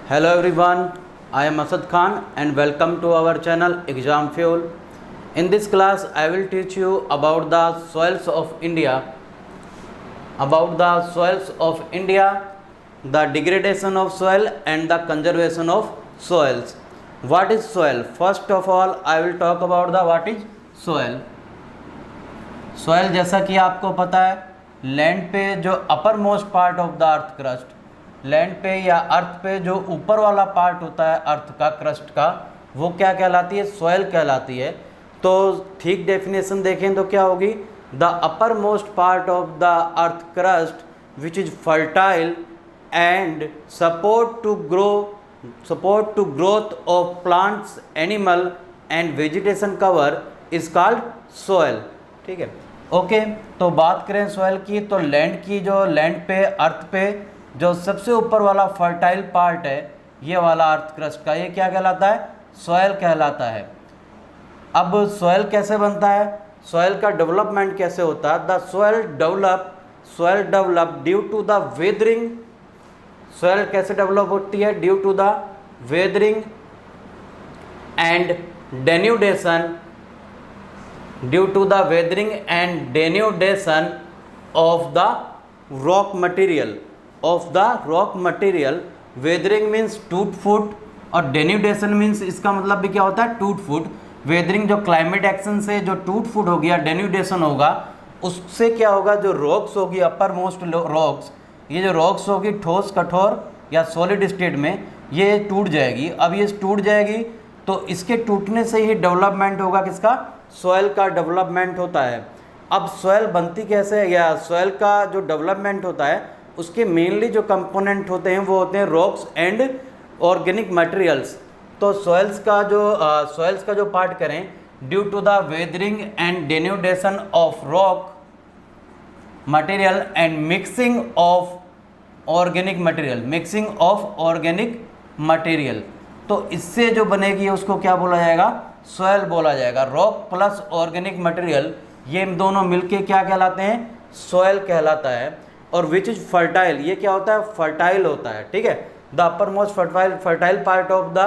Hello everyone, I am Asad Khan and welcome to our channel Exam Fuel. In this class, I will teach you about the soils of India, the degradation of soil and the conservation of soils. What is soil? First of all, I will talk about the what is soil. Soil जैसा कि आपको पता है, land पे जो अपर most part of the earth crust, land पे या अर्थ पे जो ऊपर वाला पार्ट होता है अर्थ का, क्रस्ट का, वो क्या कहलाती है? सॉइल कहलाती है। तो ठीक डेफिनेशन देखें तो क्या होगी? The upper most part of the earth crust which is fertile and support to growth of plants, animal and vegetation cover is called soil. ठीक है, ओके। तो बात करें सॉइल की, तो लैंड की, जो लैंड पे, अर्थ पे जो सबसे ऊपर वाला फर्टाइल पार्ट है, ये वाला अर्थ क्रस्ट का, ये क्या कहलाता है? सॉइल कहलाता है। अब सॉइल कैसे बनता है? सॉइल का डेवलपमेंट कैसे होता है? The soil develop due to the weathering. Soil कैसे डेवलप होती है? Due to the weathering and denudation, due to the weathering and denudation of the rock material, weathering means टूट फूट और डेन्यूडेशन मीन्स, इसका मतलब भी क्या होता है? टूट फूट। वेदरिंग जो क्लाइमेट एक्शन से जो टूट फूट हो गया, डेन्यूडेशन होगा, उससे क्या होगा? जो रॉक्स होगी, अपर मोस्ट रॉक्स, ये जो रॉक्स होगी ठोस, कठोर या सॉलिड स्टेट में, ये टूट जाएगी। अब ये टूट जाएगी तो इसके टूटने से ही डेवलपमेंट होगा, किसका? सॉइल का डेवलपमेंट होता है। अब सॉइल बनती कैसे है, या सॉइल का जो डेवलपमेंट होता है उसके मेनली जो कंपोनेंट होते हैं वो होते हैं रॉक्स एंड ऑर्गेनिक मटेरियल्स। तो सॉइल्स का जो पार्ट करें, due to the weathering and denudation of rock material and mixing of organic material, तो इससे जो बनेगी उसको क्या बोला जाएगा? सॉइल बोला जाएगा। रॉक प्लस ऑर्गेनिक मटेरियल, ये दोनों मिलके क्या कहलाते हैं? सॉइल कहलाता है। और विच इज फर्टाइल, ये क्या होता है? फर्टाइल होता है। ठीक है, the upper most fertile part of the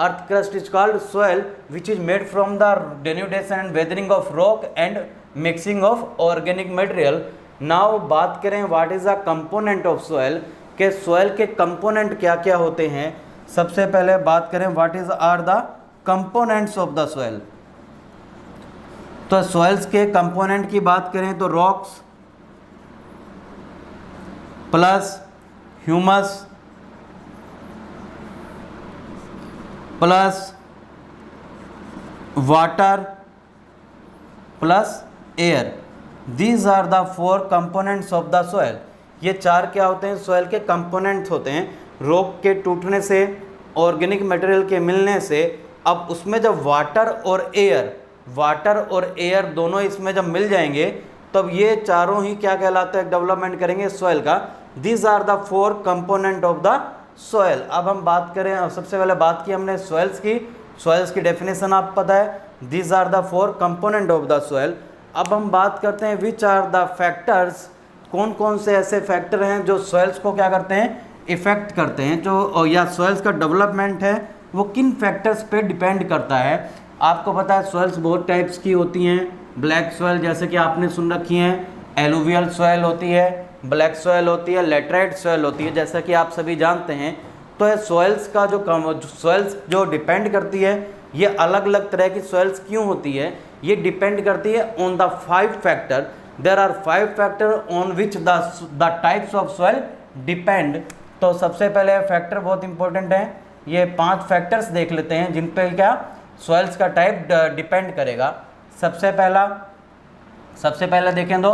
earth crust is called soil which is made from the denudation and weathering of rock and mixing of organic material. Now बात करें what is the component of soil, के soil के component क्या क्या होते हैं। सबसे पहले बात करें what is are the components of the soil. तो सॉइल्स के कंपोनेंट की बात करें तो rocks plus humus plus water plus air, these are the 4 components of the soil. ये 4 क्या होते हैं? सॉइल के कंपोनेंट्स होते हैं। रॉक के टूटने से, ऑर्गेनिक मटेरियल के मिलने से, अब उसमें जब वाटर और एयर दोनों इसमें जब मिल जाएंगे तब ये चारों ही क्या कहलाते हैं? डेवलपमेंट करेंगे सॉइल का। These are the 4 component of the soil. अब हम बात करें, सबसे पहले बात की हमने सॉइल्स की डेफिनेशन आप पता है, these are the 4 component of the soil. अब हम बात करते हैं विच आर द फैक्टर्स, कौन कौन से ऐसे फैक्टर हैं जो सॉइल्स को क्या करते हैं? इफेक्ट करते हैं, जो या सॉइल्स का डेवलपमेंट है वो किन फैक्टर्स पे डिपेंड करता है। आपको पता है सॉइल्स बहुत टाइप्स की होती हैं। ब्लैक सॉइल जैसे कि आपने सुन रखी हैं, एलुवियल सॉइल होती है, ब्लैक सॉइल होती है, लेटराइट सॉइल होती है, जैसा कि आप सभी जानते हैं। तो सॉइल्स का सॉइल्स जो डिपेंड करती है, ये अलग अलग तरह की सॉइल्स क्यों होती है? ये डिपेंड करती है on the 5 factor. There are 5 factor on which the types of soil depend. तो सबसे पहले फैक्टर बहुत इंपॉर्टेंट है, ये 5 फैक्टर्स देख लेते हैं जिन पे क्या सॉइल्स का टाइप डिपेंड करेगा। सबसे पहले देखें तो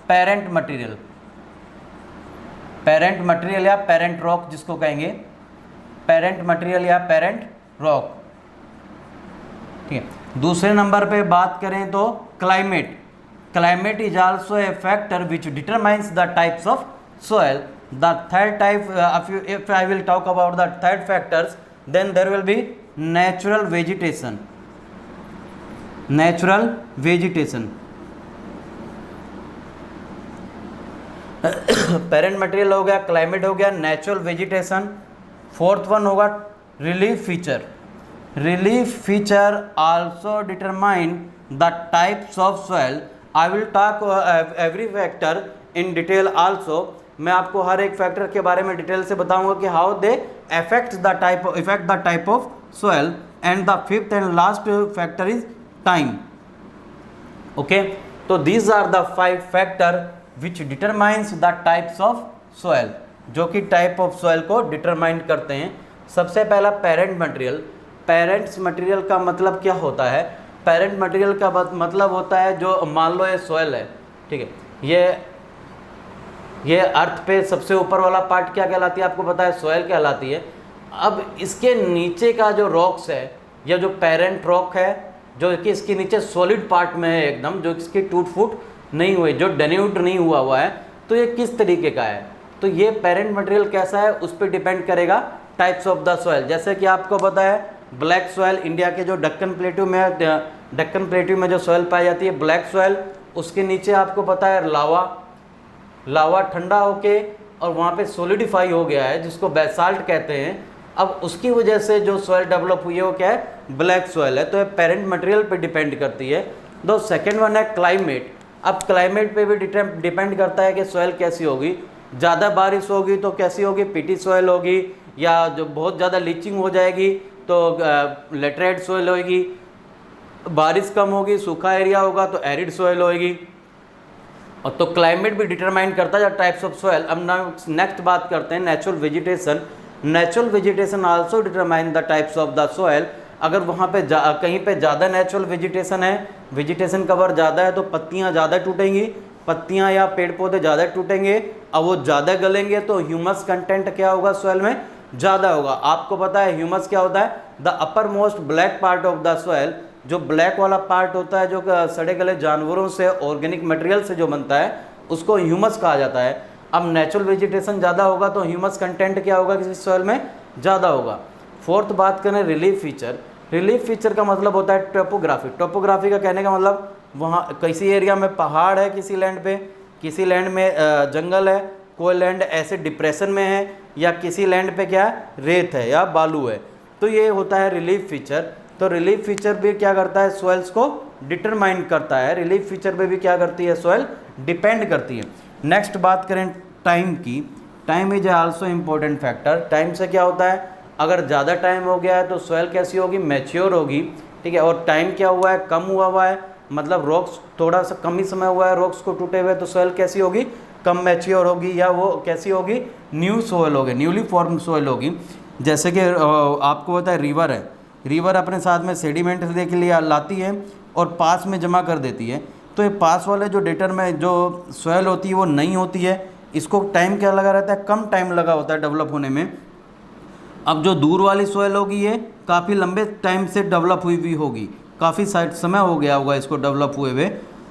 पेरेंट मटेरियल या पेरेंट रॉक जिसको कहेंगे, पेरेंट मटेरियल या पेरेंट रॉक। ठीक है, दूसरे नंबर पे बात करें तो climate is also a factor which determines the types of soil. The third type, if I will talk about the third factors, then there will be natural vegetation. Parent material हो गया, climate हो गया, natural vegetation, fourth one होगा relief feature. Relief feature also determine the types of soil. I will talk every factor in detail also. मैं आपको हर एक factor के बारे में डिटेल से बताऊंगा कि how they effect the type of soil. And the fifth and last factor is time. Okay, तो these are the 5 factor which determines the types of soil, जो कि टाइप ऑफ सॉइल को डिटरमाइन करते हैं। सबसे पहला पेरेंट मटेरियल। पेरेंट्स मटेरियल का मतलब क्या होता है? पेरेंट मटेरियल का मतलब होता है, जो मान लो ये सॉइल है, ठीक है, ये अर्थ पे सबसे ऊपर वाला पार्ट क्या कहलाती है? आपको पता है, सॉइल कहलाती है। अब इसके नीचे का जो रॉक्स है, या जो पेरेंट रॉक है, जो कि इसके नीचे सॉलिड पार्ट में है एकदम, जो इसकी टूट फूट नहीं हुई, जो डेन्यूट नहीं हुआ है, तो ये किस तरीके का है? तो ये पेरेंट मटेरियल कैसा है, उस पर डिपेंड करेगा टाइप्स ऑफ द सॉइल। जैसे कि आपको पता है ब्लैक सॉइल, इंडिया के जो डक्कन प्लेट्यू में जो सॉइल पाई जाती है ब्लैक सॉइल, उसके नीचे आपको पता है लावा ठंडा होके और वहाँ पे सॉलिडिफाई हो गया है, जिसको बेसाल्ट कहते हैं। अब उसकी वजह से जो सॉइल डेवलप हुई है वो क्या है? ब्लैक सॉइल है। तो ये पेरेंट मटेरियल पे डिपेंड करती है। दो सेकेंड वन है क्लाइमेट। अब क्लाइमेट पे भी डिपेंड करता है कि सॉइल कैसी होगी। ज़्यादा बारिश होगी तो कैसी होगी? पीटी सॉइल होगी, या जो बहुत ज़्यादा लीचिंग हो जाएगी तो लेटरेट सॉइल होगी। बारिश कम होगी, सूखा एरिया होगा तो एरिड सॉइल होगी। और तो क्लाइमेट भी डिटरमाइन करता है टाइप्स ऑफ सॉइल। अब नेक्स्ट बात करते हैं natural vegetation. Natural vegetation also determine the types of the soil. अगर वहाँ पे कहीं पे ज़्यादा नेचुरल वेजिटेशन है, वेजिटेशन कवर ज़्यादा है, तो पत्तियाँ ज़्यादा टूटेंगी, पत्तियाँ या पेड़ पौधे ज़्यादा टूटेंगे। अब वो ज़्यादा गलेंगे तो ह्यूमस कंटेंट क्या होगा? सॉइल में ज़्यादा होगा। आपको पता है ह्यूमस क्या होता है? The upper most black part of the soil. जो ब्लैक वाला पार्ट होता है, जो सड़े गले जानवरों से, ऑर्गेनिक मटेरियल से जो बनता है, उसको ह्यूमस कहा जाता है। अब नेचुरल वेजिटेशन ज़्यादा होगा तो ह्यूमस कंटेंट क्या होगा? किसी सॉइल में ज़्यादा होगा। फोर्थ बात करें रिलीफ फीचर। रिलीफ फीचर का मतलब होता है टोपोग्राफी। टोपोग्राफी का कहने का मतलब, वहाँ किसी एरिया में पहाड़ है, किसी लैंड में जंगल है, कोई लैंड ऐसे डिप्रेशन में है, या किसी लैंड पे क्या है? रेत है या बालू है, तो ये होता है रिलीफ फीचर। तो रिलीफ फीचर भी क्या करता है? सॉइल्स को डिटरमाइन करता है। रिलीफ फीचर पे भी क्या करती है? सॉइल डिपेंड करती है। नेक्स्ट बात करें टाइम की। Time is also important factor. Time से क्या होता है? अगर ज़्यादा टाइम हो गया है तो सॉइल कैसी होगी? मैच्योर होगी, ठीक है। और टाइम क्या हुआ है? कम हुआ है, मतलब रॉक्स थोड़ा सा कम ही समय हुआ है रॉक्स को टूटे हुए, तो सॉइल कैसी होगी? कम मैच्योर होगी, या वो कैसी होगी? न्यू सॉइल होगी, न्यूली फॉर्म सॉइल होगी। जैसे कि आपको पता है रिवर है, रिवर अपने साथ में सेडिमेंट लेके लिए लाती है और पास में जमा कर देती है। तो ये पास वाले जो डेटर में जो सॉइल होती है वो नहीं होती है, इसको टाइम क्या लगा रहता है? कम टाइम लगा होता है डेवलप होने में। अब जो दूर वाली सॉइल होगी ये काफ़ी लंबे टाइम से डेवलप हुई होगी, काफ़ी समय हो गया होगा इसको डेवलप हुए हुए,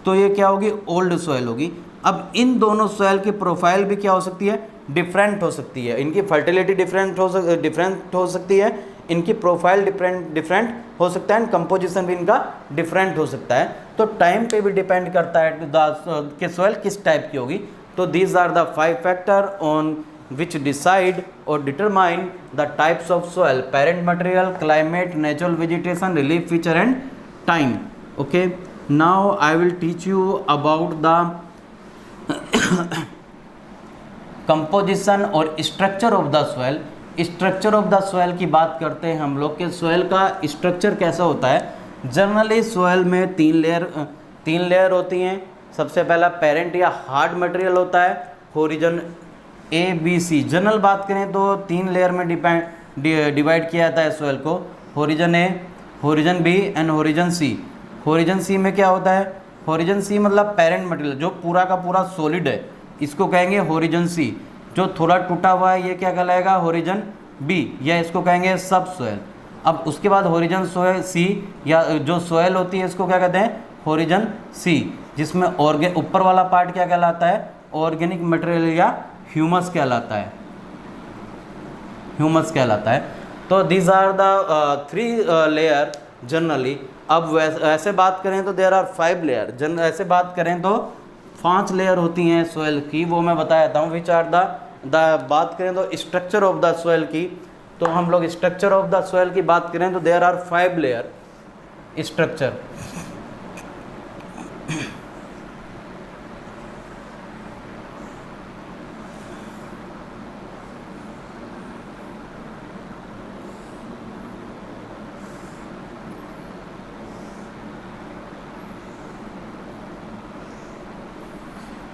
तो ये क्या होगी? ओल्ड सॉइल होगी। अब इन दोनों सॉइल की प्रोफाइल भी क्या हो सकती है? डिफरेंट हो सकती है। इनकी फर्टिलिटी डिफरेंट हो सकती है, इनकी प्रोफाइल डिफरेंट हो सकता है, कंपोजिशन भी इनका डिफरेंट हो सकता है। तो टाइम पे भी डिपेंड करता है कि सॉइल किस टाइप की होगी। तो these are the 5 factor on which decide or determine the types of soil: parent material, climate, natural vegetation, relief feature and time. Okay, now I will teach you about the composition और structure of the soil. Structure of the soil की बात करते हैं हम लोग के soil का structure कैसा होता है। जनरली सॉइल में तीन लेयर होती हैं। सबसे पहला पेरेंट या हार्ड मटेरियल होता है, होरिजन ABC। जनरल बात करें तो 3 लेयर में डिवाइड किया जाता है सॉइल को, horizon A, horizon B and horizon C। Horizon C में क्या होता है? होरिजन C मतलब पेरेंट मटेरियल जो पूरा का पूरा सॉलिड है, इसको कहेंगे होरिजन C। जो थोड़ा टूटा हुआ है ये क्या कहलाएगा? होरिजन B, या इसको कहेंगे सब सॉइल। अब उसके बाद होरिजन C या जो सॉइल होती है इसको क्या कहते हैं? होरिजन C, जिसमें ऊपर वाला पार्ट क्या कहलाता है? ऑर्गेनिक मटेरियल या ह्यूमस कहलाता है। तो these are the 3 layer generally. अब ऐसे बात करें तो देयर आर 5 लेयर। ऐसे बात करें तो 5 लेयर होती हैं सॉइल की, वो मैं बता देता हूँ। विच आर द बात करें तो स्ट्रक्चर ऑफ द सॉइल की, तो हम लोग स्ट्रक्चर ऑफ द सॉइल की बात करें तो देयर आर 5 लेयर स्ट्रक्चर।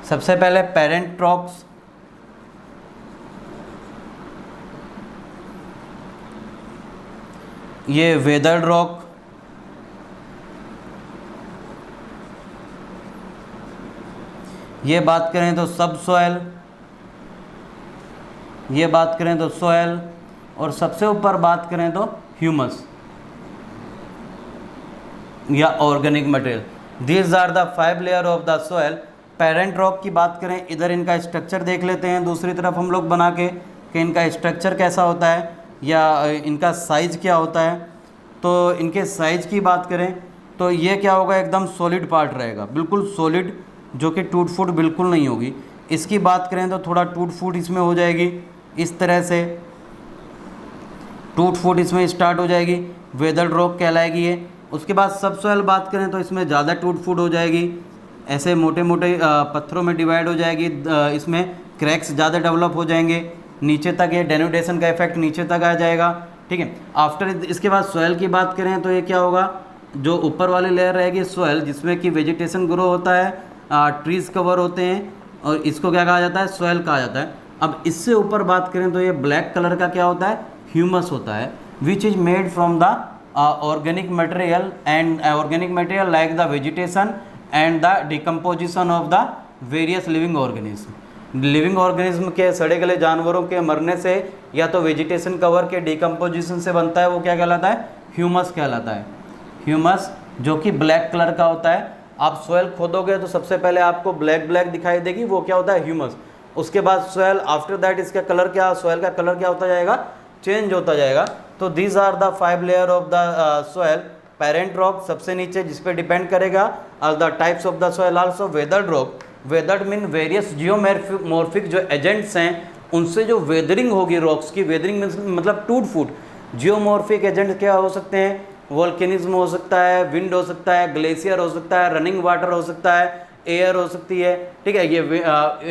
सबसे पहले पेरेंट रॉक्स, ये वेदर्ड रॉक, ये बात करें तो सब सॉयल, ये बात करें तो सॉयल, और सबसे ऊपर बात करें तो ह्यूमस या organic material. These are the 5 layer of the soil. Parent rock की बात करें, इधर इनका स्ट्रक्चर देख लेते हैं दूसरी तरफ हम लोग बना के कि इनका स्ट्रक्चर कैसा होता है या इनका साइज़ क्या होता है। तो इनके साइज़ की बात करें तो ये क्या होगा, एकदम सॉलिड पार्ट रहेगा, बिल्कुल सॉलिड, जो कि टूट फूट बिल्कुल नहीं होगी। इसकी बात करें तो थोड़ा टूट फूट इसमें हो जाएगी, इस तरह से टूट फूट इसमें स्टार्ट हो जाएगी, वेदर्ड रॉक कहलाएगी ये। उसके बाद सब सॉयल बात करें तो इसमें ज़्यादा टूट फूट हो जाएगी, ऐसे मोटे मोटे पत्थरों में डिवाइड हो जाएगी, इसमें क्रैक्स ज़्यादा डेवलप हो जाएंगे, नीचे तक ये डेनुडेशन का इफेक्ट नीचे तक आ जाएगा, ठीक है। आफ्टर इसके बाद सॉयल की बात करें तो ये क्या होगा, जो ऊपर वाली लेयर रहेगी सॉयल, जिसमें कि वेजिटेशन ग्रो होता है, ट्रीज़ कवर होते हैं, और इसको क्या कहा जाता है, सॉयल कहा जाता है। अब इससे ऊपर बात करें तो ये ब्लैक कलर का क्या होता है, ह्यूमस होता है, which is made from the organic material and organic material like the vegetation and the decomposition of the various living organism. Living organism के सड़े गले जानवरों के मरने से या तो वेजिटेशन कवर के डिकम्पोजिशन से बनता है, वो क्या कहलाता है, ह्यूमस कहलाता है। ह्यूमस जो कि ब्लैक कलर का होता है। आप सॉयल खोदोगे तो सबसे पहले आपको ब्लैक ब्लैक दिखाई देगी, वो क्या होता है, ह्यूमस। उसके बाद सॉयल, आफ्टर दैट इसका कलर क्या, सॉयल का कलर क्या होता जाएगा, चेंज होता जाएगा। तो these are the 5 layer of the soil. Parent rock सबसे नीचे, जिस पे डिपेंड करेगा the types of the soil also. Weathered rock, weathered mean various geomorphic जो एजेंट्स हैं उनसे जो वेदरिंग होगी रॉक्स की, वेदरिंग मतलब टूट फूट। जियोमॉर्फिक एजेंट क्या हो सकते हैं, वोल्केनिज्म हो सकता है, विंड हो सकता है, ग्लेशियर हो सकता है, रनिंग वाटर हो सकता है, एयर हो सकती है, ठीक है, ये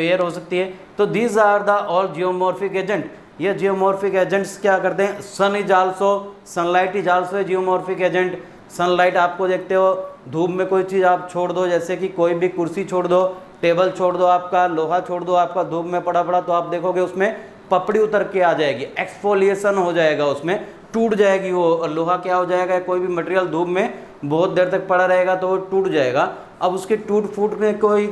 एयर हो सकती है। तो these are the all geomorphic agent. ये जियोमॉर्फिक एजेंट्स क्या करते हैं, sun is also, sunlight is also geomorphic agent. Sunlight आपको देखते हो, धूप में कोई चीज़ आप छोड़ दो, जैसे कि कोई भी कुर्सी छोड़ दो, टेबल छोड़ दो, आपका लोहा छोड़ दो, आपका धूप में पड़ा पड़ा, तो आप देखोगे उसमें पपड़ी उतर के आ जाएगी, एक्सफोलिएशन हो जाएगा, उसमें टूट जाएगी वो लोहा, क्या हो जाएगा, कोई भी मटेरियल धूप में बहुत देर तक पड़ा रहेगा तो वो टूट जाएगा। अब उसके टूट फूटने को ही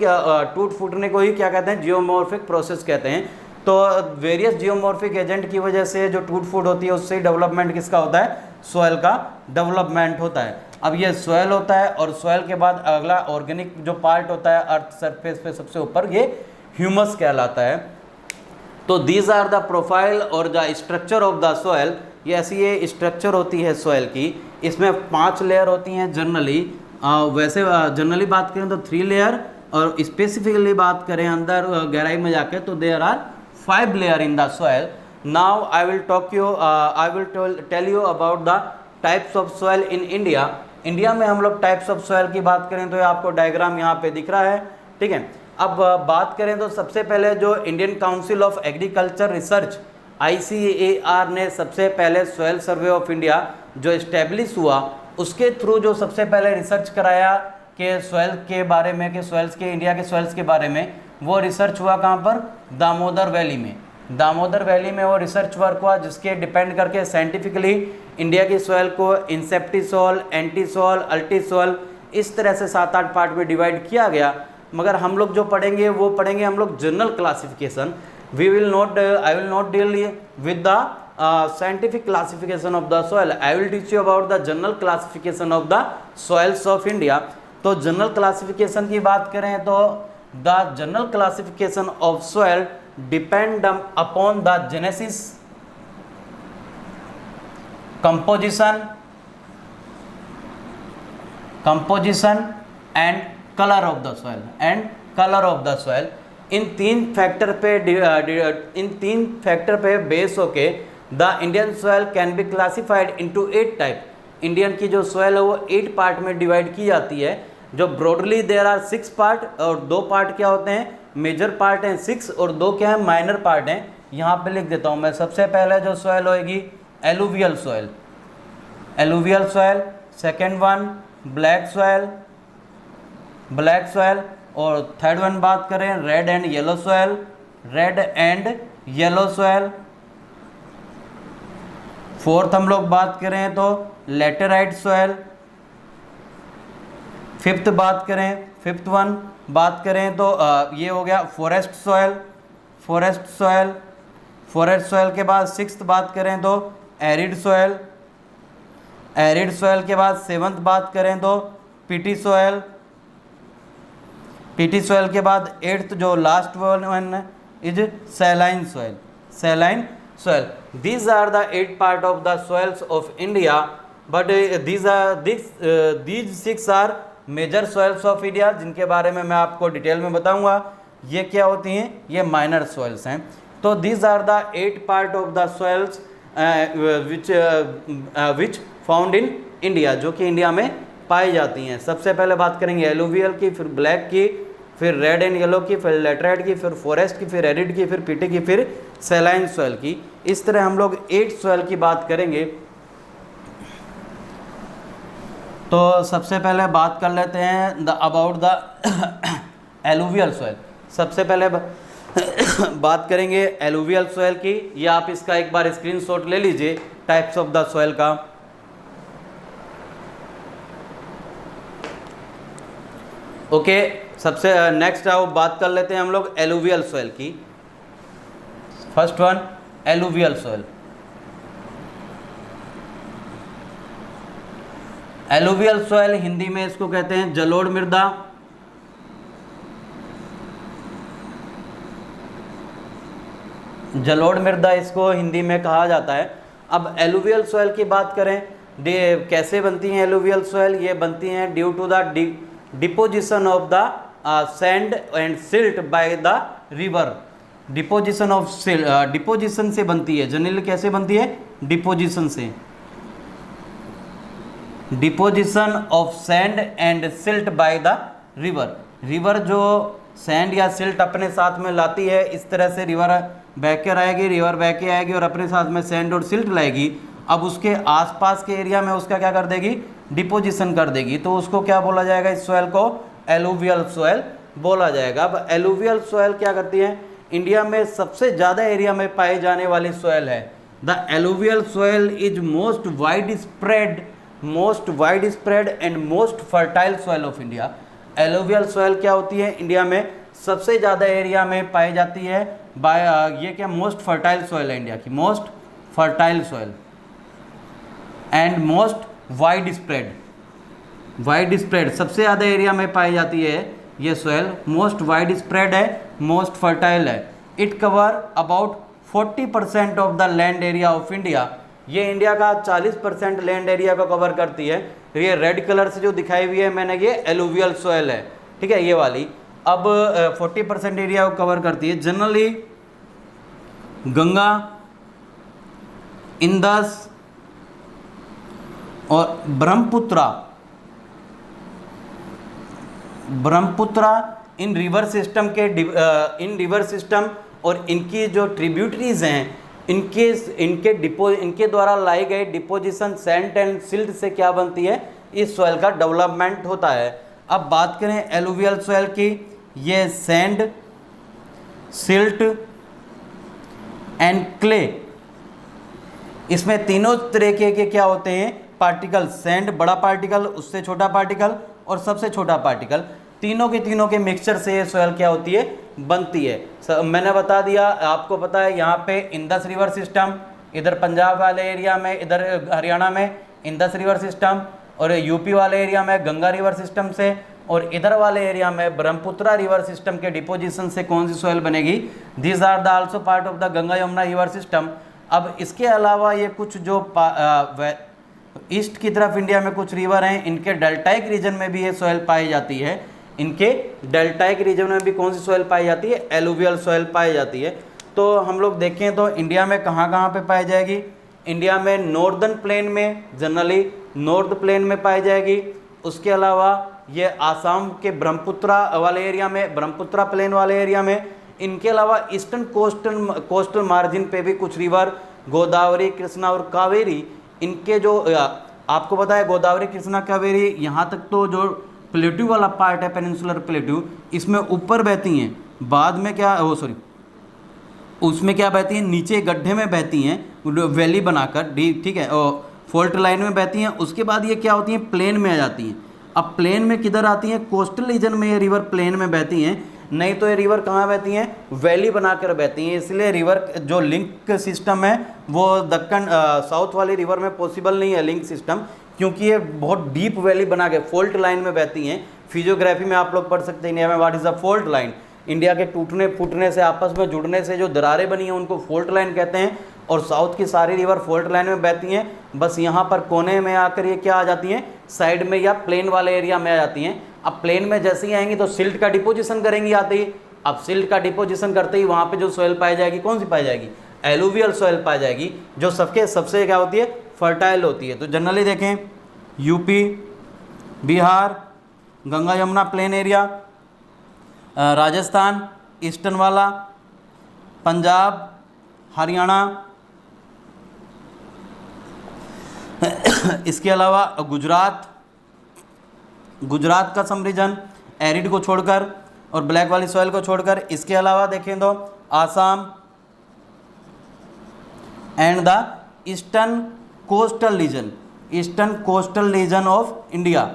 क्या कहते हैं, जियोमॉर्फिक प्रोसेस कहते हैं। तो वेरियस जियोमॉर्फिक एजेंट की वजह से जो टूट फूट होती है उससे डेवलपमेंट किसका होता है, सॉयल का डेवलपमेंट होता है। अब ये सॉयल होता है, और सॉयल के बाद अगला ऑर्गेनिक जो पार्ट होता है अर्थ सरफेस पे सबसे ऊपर, ये ह्यूमस कहलाता है। तो दीज आर द प्रोफाइल और the structure of the soil. ये ऐसी ये स्ट्रक्चर होती है सॉयल की। इसमें 5 लेयर होती हैं जनरली। वैसे जनरली बात करें तो 3 लेयर, और स्पेसिफिकली बात करें अंदर गहराई में जाके तो there are 5 layer in the soil. Now I will tell you about the types of soil in India. India में हम लोग टाइप्स ऑफ सॉयल की बात करें तो ये आपको डायग्राम यहाँ पे दिख रहा है, ठीक है। अब बात करें तो सबसे पहले जो Indian council of agriculture research ICAR ने सबसे पहले सॉयल सर्वे ऑफ इंडिया जो इस्टेब्लिश हुआ, उसके थ्रू जो सबसे पहले रिसर्च कराया कि सॉयल के बारे में, कि सॉयल्स के, इंडिया के सॉयल्स के बारे में, वो रिसर्च हुआ कहाँ पर, दामोदर वैली में। दामोदर वैली में वो रिसर्च वर्क हुआ, जिसके डिपेंड करके साइंटिफिकली इंडिया की सॉयल को इंसेप्टिसॉल, एंटीसॉल, अल्टीसॉल, इस तरह से 7-8 पार्ट में डिवाइड किया गया। मगर हम लोग जो पढ़ेंगे वो पढ़ेंगे हम लोग general classification. I will not deal with the scientific classification of the soil. I will teach you about the general classification of the soils of India. तो जनरल क्लासिफिकेशन की बात करें तो the general classification of soil depend upon the genesis, composition and colour of the soil. इन तीन factor पे base होके the Indian soil can be classified into 8 type. Indian की जो सॉयल है वो 8 पार्ट में डिवाइड की जाती है। जो ब्रॉडली देयर आर 6 पार्ट, और 2 पार्ट क्या होते हैं, मेजर पार्ट हैं 6 और 2 क्या है, माइनर पार्ट हैं। यहाँ पे लिख देता हूँ मैं। सबसे पहले जो सॉयल होएगी alluvial soil, alluvial soil. Second one black soil, black soil. और थर्ड वन बात करें red and yellow soil, red and yellow soil. Fourth हम लोग बात करें तो लेटेराइट सॉयल। फिफ्थ बात करें, फिफ्थ वन बात करें तो ये हो गया forest soil, forest soil. Forest soil के बाद सिक्स्थ बात करें तो एरिड सॉयल, एरिड सॉयल के बाद सेवंथ बात करें तो पीटी सॉयल, पीटी सॉयल के बाद एट्थ जो last one is saline soil, saline soil. These are the 8 part of the soils of India, but these 6 are major soils of India, जिनके बारे में मैं आपको डिटेल में बताऊंगा। ये क्या होती हैं, ये माइनर soils हैं। तो these are the 8 part of the soils which found in India, जो कि इंडिया में पाई जाती हैं। सबसे पहले बात करेंगे एलुवियल की, फिर ब्लैक की, फिर रेड एंड येलो की, फिर लेटराइट की, फिर फॉरेस्ट की, फिर एरिड की, फिर पीटी की, फिर सैलाइन सॉइल की। इस तरह हम लोग 8 सॉइल की बात करेंगे। तो सबसे पहले बात कर लेते हैं अबाउट द एलुवियल सॉइल। सबसे पहले बात करेंगे एलुवियल सॉइल की। या आप इसका एक बार स्क्रीनशॉट ले लीजिए टाइप्स ऑफ द सॉइल का। ओके, सबसे नेक्स्ट आओ बात कर लेते हैं हम लोग एलुवियल सॉइल की। First one alluvial soil. Alluvial soil Hindi में इसको कहते हैं जलोढ़ मृदा। जलोढ़ मृदा इसको हिंदी में कहा जाता है। अब एलुवियल सॉइल की बात करें, कैसे बनती हैं एलुवियल सॉइल? ये बनती हैं due to the deposition of the sand and silt by the river. Deposition of silt, deposition से बनती है। जनरली कैसे बनती है? डिपोजिशन से। Deposition of sand and silt by the river. River जो सैंड या सिल्ट अपने साथ में लाती है, इस तरह से रिवर बह कर आएगी, रिवर बह के आएगी और अपने साथ में सैंड और सिल्ट लाएगी। अब उसके आसपास के एरिया में उसका क्या कर देगी? डिपोजिशन कर देगी। तो उसको क्या बोला जाएगा? इस सॉइल को एलुवियल सॉइल बोला जाएगा। अब एलुवियल सॉइल क्या करती है? इंडिया में सबसे ज़्यादा एरिया में पाई जाने वाली सॉइल है। The alluvial soil is most wide spread and most fertile soil of India. Alluvial soil क्या होती है? इंडिया में सबसे ज़्यादा एरिया में पाई जाती है। ये क्या मोस्ट फर्टाइल सॉइल है इंडिया की, most fertile soil and most wide spread. Wide spread सबसे ज़्यादा एरिया में पाई जाती है ये सॉइल, मोस्ट वाइड स्प्रेड है, मोस्ट फर्टाइल है। It cover about 40% of the land area of India. ये इंडिया का 40% लैंड एरिया को कवर करती है। ये रेड कलर से जो दिखाई हुई है मैंने, ये एलुवियल सॉइल है, ठीक है, ये वाली। अब 40% एरिया को कवर करती है। जनरली गंगा, इंदस और ब्रह्मपुत्रा इन रिवर सिस्टम और इनकी जो ट्रिब्यूटरीज हैं, इनके द्वारा लाई गए डिपोजिशन सैंड एंड सिल्ट से क्या बनती है? इस सॉइल का डेवलपमेंट होता है। अब बात करें एलुवियल सॉइल की, ये सैंड, सिल्ट एंड क्ले, इसमें तीनों तरीके के क्या होते हैं? पार्टिकल। सैंड बड़ा पार्टिकल, उससे छोटा पार्टिकल और सबसे छोटा पार्टिकल, तीनों के मिक्सचर से ये सॉइल क्या होती है? बनती है। मैंने बता दिया, आपको पता है यहाँ पे इंदस रिवर सिस्टम, इधर पंजाब वाले एरिया में, इधर हरियाणा में इंदस रिवर सिस्टम, और यूपी वाले एरिया में गंगा रिवर सिस्टम से, और इधर वाले एरिया में ब्रह्मपुत्रा रिवर सिस्टम के डिपोजिशन से कौन सी सॉइल बनेगी? These are the also part of the Ganga Yamuna river system. अब इसके अलावा ये कुछ जो ईस्ट की तरफ इंडिया में कुछ रिवर हैं, इनके डेल्टाइक रीजन में भी ये सॉइल पाई जाती है। इनके डेल्टाइक रीजन में भी कौन सी सॉइल पाई जाती है? एलुवियल सॉइल पाई जाती है। तो हम लोग देखें तो इंडिया में कहाँ कहाँ पे पाई जाएगी, इंडिया में नॉर्दर्न प्लेन में, जनरली नॉर्थ प्लेन में पाई जाएगी। उसके अलावा ये आसाम के ब्रह्मपुत्रा वाले एरिया में, ब्रह्मपुत्रा प्लेन वाले एरिया में। इनके अलावा ईस्टर्न कोस्टल मार्जिन पे भी कुछ रिवर, गोदावरी, कृष्णा और कावेरी, इनके जो आपको पता है गोदावरी, कृष्णा, कावेरी, यहाँ तक तो जो प्लेट्यू वाला पार्ट है, पेनिनसुलर प्लेट्यू, इसमें ऊपर बहती हैं, बाद में क्या उसमें क्या बहती हैं, नीचे गड्ढे में बहती हैं वैली बनाकर, ठीक है, और फॉल्ट लाइन में बहती हैं। उसके बाद ये क्या होती हैं, प्लेन में आ जाती हैं। अब प्लेन में किधर आती हैं, कोस्टल रीजन में ये रिवर प्लेन में बहती हैं, नहीं तो ये रिवर कहाँ बहती हैं, वैली बनाकर बहती हैं। इसलिए रिवर जो लिंक सिस्टम है वो दक्कन साउथ वाली रिवर में पॉसिबल नहीं है लिंक सिस्टम, क्योंकि ये बहुत डीप वैली बना के फॉल्ट लाइन में बहती हैं। फिजियोग्राफी में आप लोग पढ़ सकते हैं इंडिया में, what is the fault line. India के टूटने फूटने से, आपस में जुड़ने से जो दरारें बनी हैं उनको फॉल्ट लाइन कहते हैं। और साउथ की सारी रिवर फॉल्ट लाइन में बहती हैं, बस यहाँ पर कोने में आकर ये क्या आ जाती हैं, साइड में या प्लेन वाले एरिया में आ जाती हैं। अब प्लेन में जैसे ही आएंगी तो सिल्ट का डिपोजिशन करेंगी आते ही। अब सिल्ट का डिपोजिशन करते ही वहाँ पे जो सॉइल पाई जाएगी, कौन सी पाई जाएगी, एलुवियल सॉइल पाई जाएगी, जो सबसे क्या होती है, फर्टाइल होती है। तो जनरली देखें UP, Bihar, Ganga Yamuna plain area, Rajasthan eastern वाला, पंजाब, हरियाणा, इसके अलावा गुजरात का सम रीजन एरिड को छोड़कर और ब्लैक वाली सॉइल को छोड़कर। इसके अलावा देखें तो Assam and the eastern coastal region of India,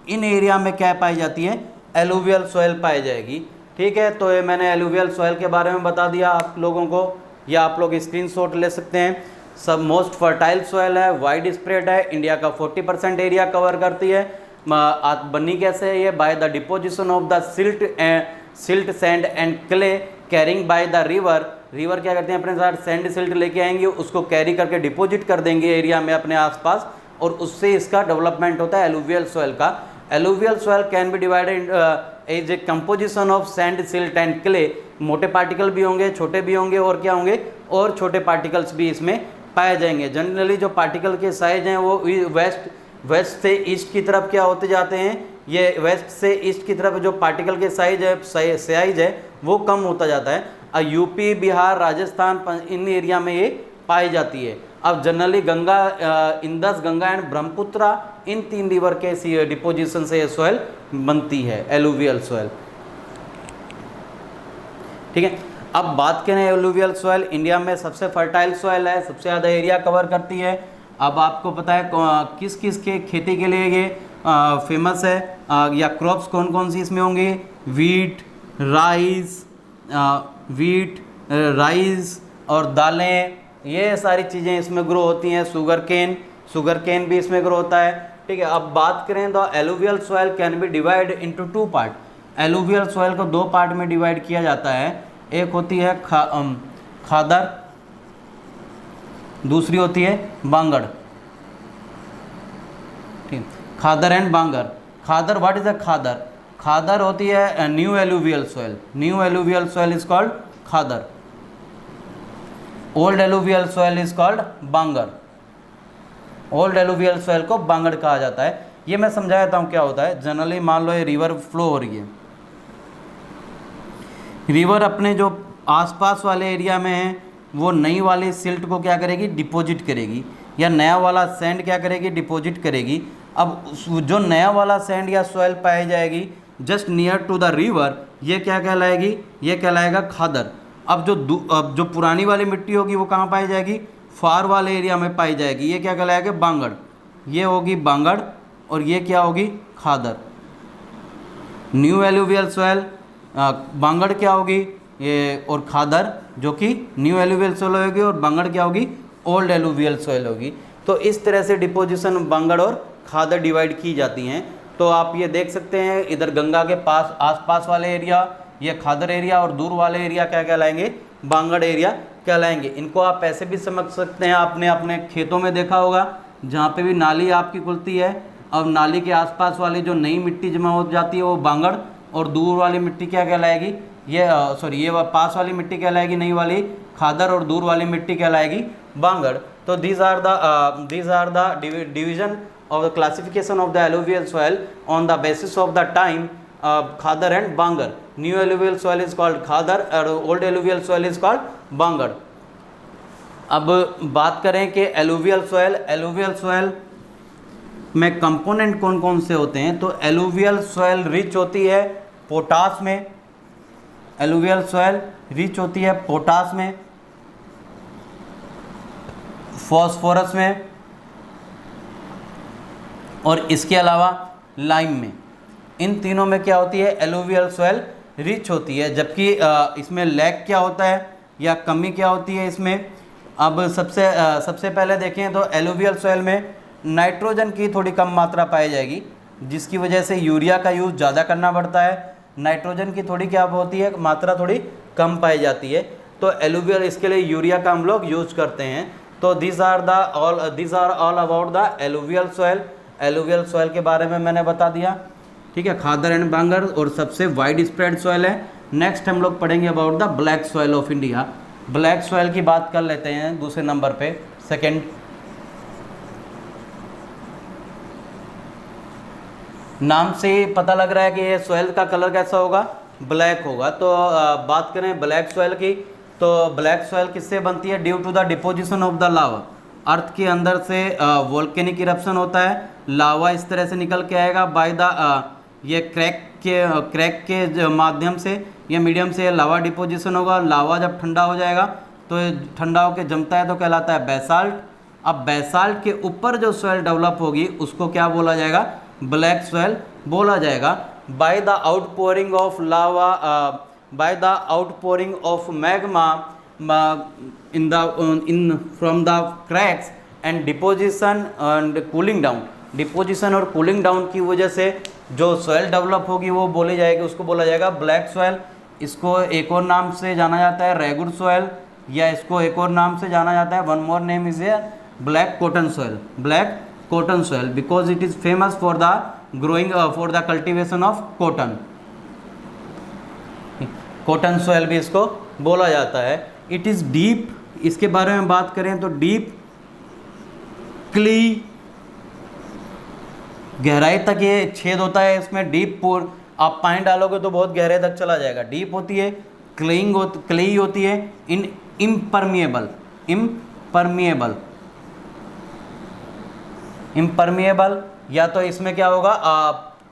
in area में क्या पाई जाती है, एलुवियल सॉइल पाई जाएगी। ठीक है, तो ये मैंने एलुवियल सॉइल के बारे में बता दिया आप लोगों को, या आप लोग स्क्रीनशॉट ले सकते हैं। सब मोस्ट फर्टाइल सॉइल है, वाइड स्प्रेड है, इंडिया का 40% एरिया कवर करती है। बनी कैसे है ये, by the deposition of the silt sand and clay carrying bye the river क्या करते हैं, अपने साथ सैंड सिल्ट लेके आएंगे, उसको कैरी करके डिपोजिट कर देंगे एरिया में अपने आसपास, और उससे इसका डेवलपमेंट होता है एलुवियल सॉइल का। Alluvial soil can be divided as a composition of sand, silt and clay. मोटे पार्टिकल भी होंगे, छोटे भी होंगे, और क्या होंगे, और छोटे पार्टिकल्स भी इसमें पाए जाएंगे। जनरली जो पार्टिकल के साइज हैं वो वेस्ट से ईस्ट की तरफ क्या होते जाते हैं, ये वेस्ट से ईस्ट की तरफ जो पार्टिकल के साइज है वो कम होता जाता है। यूपी, बिहार, राजस्थान, इन एरिया में ये पाई जाती है। अब generally Ganga, Indus, Ganga and Brahmaputra, in 3 river के डिपोजिशन से ये सॉइल बनती है, एलुवियल सॉइल। ठीक है, अब बात करें एलुवियल सॉइल, इंडिया में सबसे फर्टाइल सॉइल है, सबसे ज़्यादा एरिया कवर करती है। अब आपको पता है किस किस के खेती के लिए ये फेमस है, या क्रॉप्स कौन कौन सी इसमें होंगी, वीट, राइस और दालें, ये सारी चीज़ें इसमें ग्रो होती हैं। शुगर केन भी इसमें ग्रो होता है। ठीक है, अब बात करें तो alluvial soil can B divide into 2 part. Alluvial soil को 2 पार्ट में डिवाइड किया जाता है, एक होती है खादर, दूसरी होती है बांगड़। ठीक, खादर एंड बांगर। खादर, व्हाट इज अ खादर, खादर होती है new alluvial soil. New alluvial soil is called khadar, old alluvial soil is called bangar. Old alluvial soil को बांगड़ कहा जाता है। ये मैं समझा देता हूँ क्या होता है। जनरली मान लो ये रिवर फ्लो हो रही है, रिवर अपने जो आसपास वाले एरिया में है वो नई वाली सिल्ट को क्या करेगी, डिपॉजिट करेगी, या नया वाला सैंड क्या करेगी, डिपॉजिट करेगी। अब जो नया वाला सैंड या सॉइल पाई जाएगी just near to the river, ये क्या कहलाएगी, ये कहलाएगा खादर। अब जो पुरानी वाली मिट्टी होगी वो कहाँ पाई जाएगी, फार वाले एरिया में पाई जाएगी, ये क्या कहलाएगा, बांगड़। ये होगी बांगड़ और ये क्या होगी, खादर। न्यू एलुवियल सॉइल बांगड़ क्या होगी, ये, और खादर जो कि न्यू एलुवियल सॉइल होगी, और बांगड़ क्या होगी, ओल्ड एलुवियल सॉइल होगी। तो इस तरह से डिपोजिशन बांगड़ और खादर डिवाइड की जाती हैं। तो आप ये देख सकते हैं, इधर गंगा के पास आसपास वाले एरिया ये खादर एरिया, और दूर वाले एरिया क्या कहलाएंगे, बांगड़ एरिया कहलाएंगे। इनको आप ऐसे भी समझ सकते हैं, आपने अपने खेतों में देखा होगा जहाँ पे भी नाली आपकी खुलती है, अब नाली के आसपास वाली जो नई मिट्टी जमा हो जाती है वो बांगड़, और दूर वाली मिट्टी क्या कहलाएगी, ये सॉरी ये पास वाली मिट्टी कहलाएगी नई वाली खादर, और दूर वाली मिट्टी कहलाएगी बांगड़। तो these are the division of the classification of the alluvial soil on the basis of the time khadar and bangar. New alluvial soil is called khadar और old alluvial soil is called bangar. अब बात करें कि alluvial soil में component कौन कौन से होते हैं, तो एलुवियल सोयल रिच होती है पोटास में, एलुवियल सोयल रिच होती है पोटास में, फॉस्फोरस में और इसके अलावा लाइम में। इन तीनों में क्या होती है, एलुवियल सोयल रिच होती है। जबकि इसमें लैक क्या होता है या कमी क्या होती है इसमें। अब सबसे पहले देखें तो एलुवियल सोयल में नाइट्रोजन की थोड़ी कम मात्रा पाई जाएगी, जिसकी वजह से यूरिया का यूज़ ज़्यादा करना पड़ता है। नाइट्रोजन की थोड़ी क्या होती है, मात्रा थोड़ी कम पाई जाती है, तो एलुवियल इसके लिए यूरिया का हम लोग यूज करते हैं। तो these are all about the alluvial soil। Alluvial soil के बारे में मैंने बता दिया, ठीक है, खादर एंड बांगर, और सबसे वाइड स्प्रेड सोयल है। नेक्स्ट हम लोग पढ़ेंगे about the black soil of India. Black soil की बात कर लेते हैं दूसरे नंबर पे, सेकंड। नाम से ही पता लग रहा है कि ये सोयल का कलर कैसा होगा, ब्लैक होगा। तो बात करें ब्लैक सोयल की, तो ब्लैक सोयल किससे बनती है, due to the deposition of the lava. Earth के अंदर से वोल्केनिक इरप्शन होता है, लावा इस तरह से निकल के आएगा बाय द ये क्रैक के माध्यम से या मीडियम से लावा डिपोजिशन होगा। लावा जब ठंडा हो जाएगा तो ठंडा होकर जमता है तो कहलाता है बेसाल्ट। अब बेसाल्ट के ऊपर जो सोयल डेवलप होगी उसको क्या बोला जाएगा, ब्लैक सोयल बोला जाएगा। By the outpouring of lava, by the outpouring of magma in from the cracks and deposition and cooling down। Deposition और कूलिंग डाउन की वजह से जो सॉइल डेवलप होगी वो बोली जाएगी, उसको बोला जाएगा ब्लैक सॉइल। इसको एक और नाम से जाना जाता है रेगुड सॉइल, या इसको एक और नाम से जाना जाता है, one more name is a black cotton soil. Black cotton soil because it is famous for the growing for the cultivation of cotton. Cotton soil भी इसको बोला जाता है। इट इज़ डीप, इसके बारे में बात करें तो डीप क्ली, गहराई तक ये छेद होता है इसमें। डीप पूर आप पानी डालोगे तो बहुत गहरे तक चला जाएगा। डीप होती है, क्लेई होती है, इम्परमिएबल या तो इसमें क्या होगा,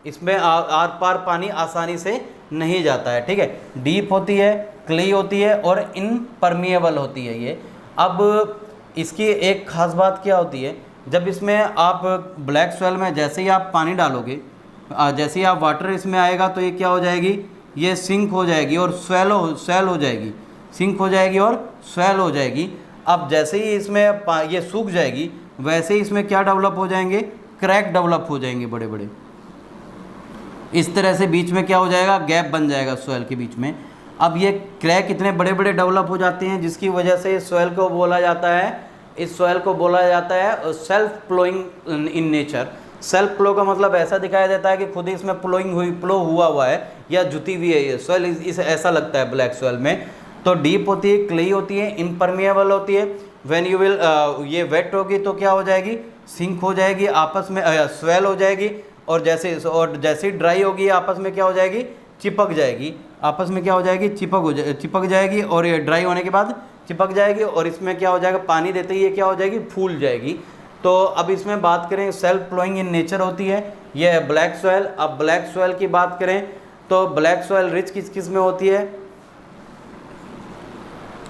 इसमें आर पार पानी आसानी से नहीं जाता है, ठीक है। डीप होती है, क्ले होती है और इनपरमिएबल होती है ये। अब इसकी एक खास बात क्या होती है, जब इसमें आप ब्लैक सॉइल में जैसे ही आप पानी डालोगे, जैसे ही आप वाटर इसमें आएगा तो ये क्या हो जाएगी, ये सिंक हो जाएगी और स्वेल हो जाएगी, सिंक हो जाएगी और स्वेल हो जाएगी। अब जैसे ही इसमें ये सूख जाएगी वैसे ही इसमें क्या डेवलप हो जाएंगे, क्रैक डेवलप हो जाएंगे बड़े बड़े। इस तरह से बीच में क्या हो जाएगा, गैप बन जाएगा सॉइल के बीच में। अब ये क्रैक इतने बड़े बड़े डेवलप हो जाते हैं जिसकी वजह से इस सॉइल को बोला जाता है, इस सॉइल को बोला जाता है self ploughing in nature. Self plough का मतलब ऐसा दिखाया देता है कि खुद ही इसमें प्लो हुआ है या जुती हुई है ये सॉइल, इस ऐसा लगता है ब्लैक सॉइल में। तो डीप होती है, क्लेई होती है, इम्परमिएबल होती है। व्हेन यू विल ये वेट होगी तो क्या हो जाएगी, सिंक हो जाएगी, आपस में स्वेल हो जाएगी, और जैसे ड्राई होगी आपस में क्या हो जाएगी, चिपक जाएगी, आपस में क्या हो जाएगी, चिपक जाएगी, और ये ड्राई होने के बाद चिपक जाएगी, और इसमें क्या हो जाएगा, पानी देते ही ये क्या हो जाएगी, फूल जाएगी। तो अब इसमें बात करें सेल्फ प्लोइंग इन नेचर होती है, ये है ब्लैक सॉइल। अब ब्लैक सॉइल की बात करें तो ब्लैक सॉइल रिच किस में होती है,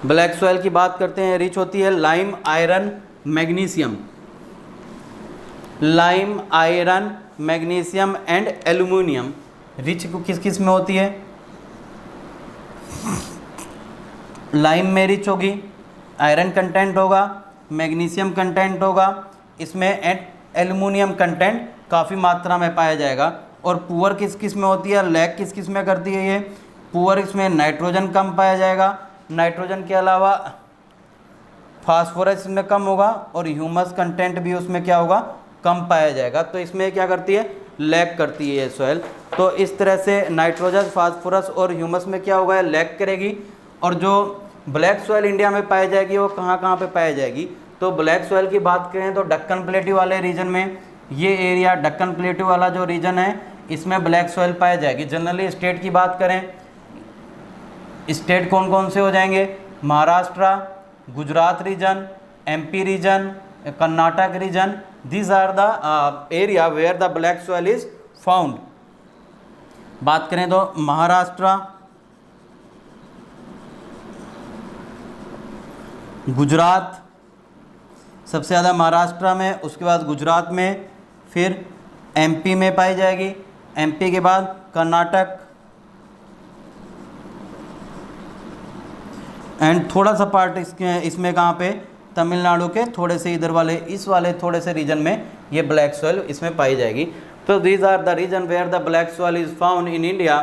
ब्लैक सॉइल की बात करते हैं, रिच होती है lime, iron, magnesium, lime, iron, magnesium and aluminium. Rich किस में होती है, लाइम में रिच होगी, आयरन कंटेंट होगा, मैग्नीशियम कंटेंट होगा, इसमें एल्यूमिनियम कंटेंट काफ़ी मात्रा में पाया जाएगा। और पुअर किस में होती है, लैक किस में करती है ये, पुअर इसमें नाइट्रोजन कम पाया जाएगा, नाइट्रोजन के अलावा फास्फोरस इसमें कम होगा, और ह्यूमस कंटेंट भी उसमें क्या होगा, कम पाया जाएगा। तो इसमें क्या करती है, लैक करती है ये सॉइल। तो इस तरह से नाइट्रोजन, फास्फोरस और ह्यूमस में क्या होगा, लैक करेगी। और जो ब्लैक सॉइल इंडिया में पाई जाएगी वो कहाँ कहाँ पे पाई जाएगी, तो ब्लैक सॉइल की बात करें तो दक्कन प्लेटू वाले रीजन में, ये एरिया दक्कन प्लेटू वाला जो रीजन है इसमें ब्लैक सॉइल पाई जाएगी। जनरली स्टेट की बात करें, स्टेट कौन कौन से हो जाएंगे, Maharashtra, Gujarat region, MP region, Karnataka region, these are the area where the black soil is found. बात करें तो महाराष्ट्र, गुजरात, सबसे ज़्यादा महाराष्ट्र में, उसके बाद गुजरात में, फिर एमपी में पाई जाएगी, एमपी के बाद कर्नाटक, एंड थोड़ा सा पार्ट इसमें कहाँ पे, तमिलनाडु के थोड़े से इधर वाले, इस वाले थोड़े से रीजन में ये ब्लैक सॉइल इसमें पाई जाएगी। तो these are the region where the black soil is found in India.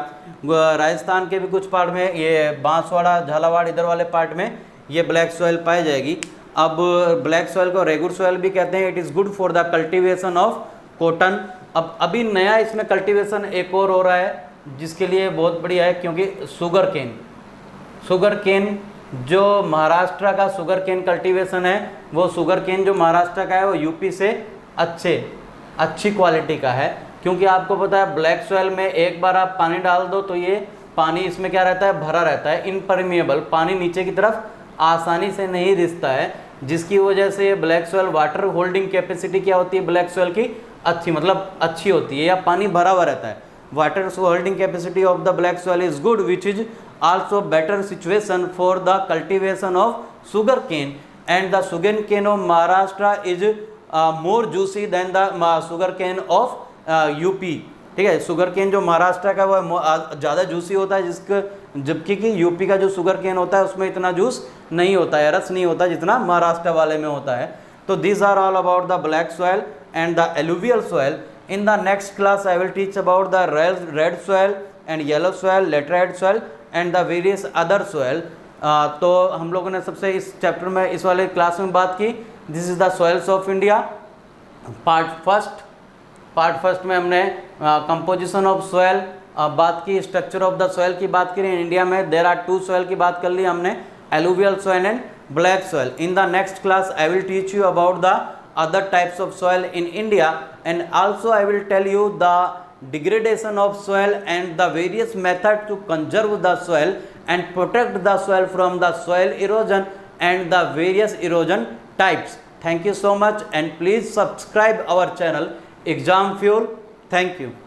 Rajasthan के भी कुछ पार्ट में, ये बांसवाड़ा, झालावाड़ इधर वाले पार्ट में ये ब्लैक सॉइल पाई जाएगी। अब ब्लैक सॉइल को रेगुर सॉइल भी कहते हैं। It is good for the cultivation of cotton. अब अभी नया इसमें कल्टीवेशन एक और हो रहा है जिसके लिए बहुत बढ़िया है, क्योंकि शुगर केन जो महाराष्ट्र का शुगर केन कल्टीवेशन है, वो शुगर केन जो महाराष्ट्र का है वो यूपी से अच्छी क्वालिटी का है। क्योंकि आपको पता है ब्लैक सॉइल में एक बार आप पानी डाल दो तो ये पानी इसमें क्या रहता है, भरा रहता है, इनपरमिएबल, पानी नीचे की तरफ आसानी से नहीं रिसता है, जिसकी वजह से ये black soil water holding capacity क्या होती है ब्लैक सॉइल की, अच्छी होती है, या पानी भरा हुआ रहता है। Water holding capacity of the black soil is good, which is also better situation for the cultivation of sugar cane, and the sugar cane of Maharashtra is more juicy than the sugar cane of UP। ठीक है, sugar cane जो महाराष्ट्र का वो ज़्यादा juicy होता है, जबकि कि यूपी का जो शुगर केन होता है उसमें इतना जूस नहीं होता है, रस नहीं होता जितना महाराष्ट्र वाले में होता है। तो these are all about the black soil and the alluvial soil. In the next class I will teach about the red soil and yellow soil, laterite soil and the various other soil। तो हम लोगों ने सबसे इस chapter में, इस वाले class में बात की, this is the soils of India part first में हमने कंपोजिशन ऑफ सॉइल बात की, स्ट्रक्चर ऑफ द सॉइल की बात करी। इंडिया में देयर आर 2 सॉइल की बात कर ली हमने, alluvial soil and black soil. In the next class I will teach you about the other types of soil in India, and also I will tell you the degradation of soil and the various methods to conserve the soil and protect the soil from the soil erosion and the various erosion types. Thank you so much, and please subscribe our channel Exam Fuel. Thank you.